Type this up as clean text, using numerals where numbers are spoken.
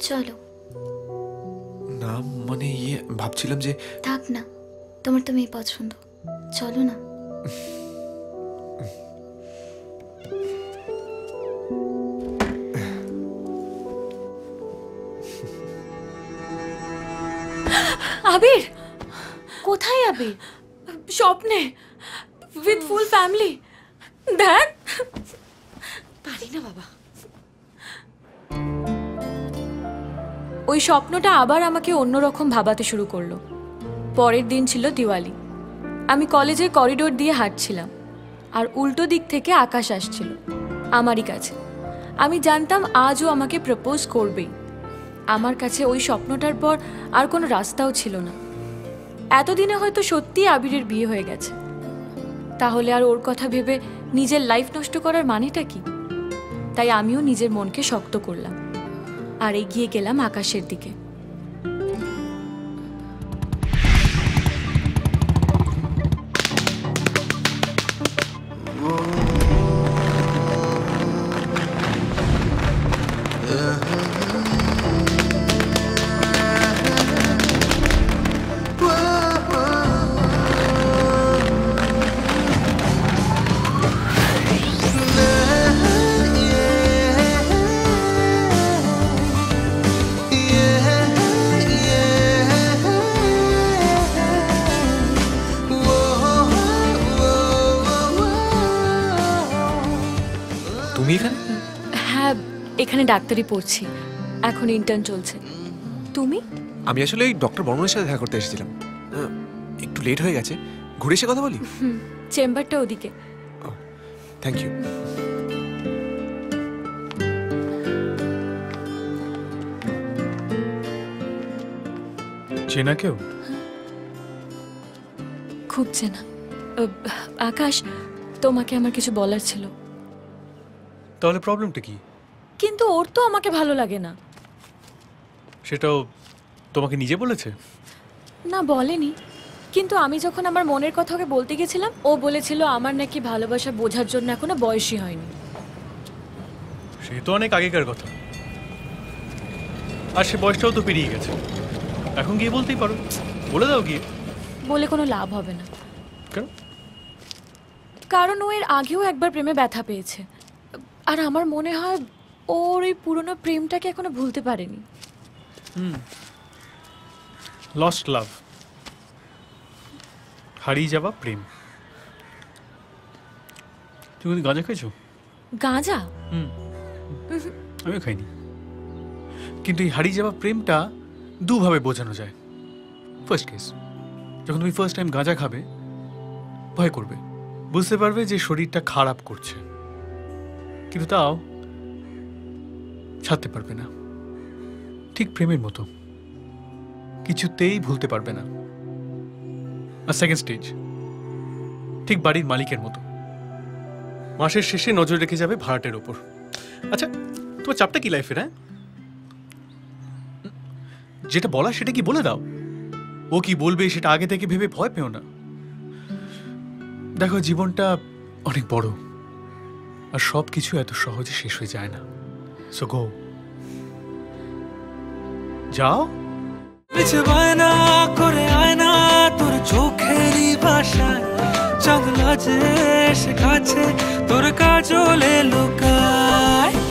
চলো না, মানে ভাবছিলাম যে থাক না, তোমার তো মেয়ে পছন্দ, চলো না। আবির, কোথায় আবির? স্বপ্নে, উইথ ফুল ফ্যামিলি। দেখ, পারি না বাবা। ওই স্বপ্নটা আবার আমাকে অন্যরকম ভাবাতে শুরু করলো। পরের দিন ছিল দিওয়ালি। আমি কলেজের করিডোর দিয়ে হাঁটছিলাম, আর উল্টো দিক থেকে আকাশ আসছিল আমারই কাছে। আমি জানতাম আজও আমাকে প্রপোজ করবেই। আমার কাছে ওই স্বপ্নটার পর আর কোনো রাস্তাও ছিল না। এতদিনে হয়তো সত্যিই আবিরের বিয়ে হয়ে গেছে, তাহলে আর ওর কথা ভেবে নিজের লাইফ নষ্ট করার মানেটা কি? তাই আমিও নিজের মনকে শক্ত করলাম আর এগিয়ে গেলাম আকাশের দিকে। তুমি এখানে? হ্যাঁ, এখানে ডাক্তারি পড়ছি, এখন ইন্টার্ন চলছে। তুমি? আমি আসলে ওই ডক্টর বর্মনের সাথে দেখা করতে এসেছিলাম, একটু লেট হয়ে গেছে। ঘুরে এসে কথা বলি। চেম্বারটা ওদিকে। Thank you. চেনা কেউ? খুব চেনা। আকাশ, তোমাকে আমার কিছু বলার ছিল। তাহলে প্রবলেমটা কি? কিন্তু ওর তো আমাকে ভালো লাগে না। সেটাও তোমাকে নিজে বলেছে? না, বলেনি, কিন্তু আমি যখন আমার মনের কথা ওকে বলতে গেছিলাম, ও বলেছিল আমার নাকি ভালোবাসা বোঝার জন্য এখনো বয়সই হয়নি। সে তো অনেক আগেকার কথা, আর সে বয়সটাও তো পেরিয়ে গেছে। এখন গিয়ে বলতেই পারো, বলে দাও গিয়ে। বলে কোনো লাভ হবে না। কেন? কারণ ও এর আগেও একবার প্রেমে ব্যথা পেয়েছে, আর আমার মনে হয় ওর ওই পুরনো প্রেমটাকে এখনো ভুলতে পারেনি। লস্ট লাভ, হারিয়ে যাওয়া প্রেম। তুমি গাঁজা খেয়েছো? গাঁজা? আমিও খাইনি, কিন্তু এই হারিয়ে যাওয়া প্রেমটা দুভাবে বোঝানো যায়। ফার্স্ট কেস, যখন তুমি ফার্স্ট টাইম গাঁজা খাবে, ভয় করবে, বুঝতে পারবে যে শরীরটা খারাপ করছে, কিন্তু তাও ছাড়তে পারবে না। ঠিক প্রেমের মতো, কিছুতেই ভুলতে পারবে না। আর সেকেন্ড স্টেজ, ঠিক বাড়ির মালিকের মতো, মাসের শেষে নজর রেখে যাবে ভাড়াটের ওপর। আচ্ছা, তোমার চাপটা কি লাইফের? হ্যাঁ, যেটা বলা সেটা কি বলে দাও। ও কি বলবে সেটা আগে থেকে ভেবে ভয় পেও না। দেখো, জীবনটা অনেক বড়, আর সব কিছু এত সহজে শেষ হয়ে যায় না। সো গো, যাও। বায়না করে আয়না তোর চোখেরই ভাষায়, চাঁদ লাজে এসে কাছে তোর কাজল এলো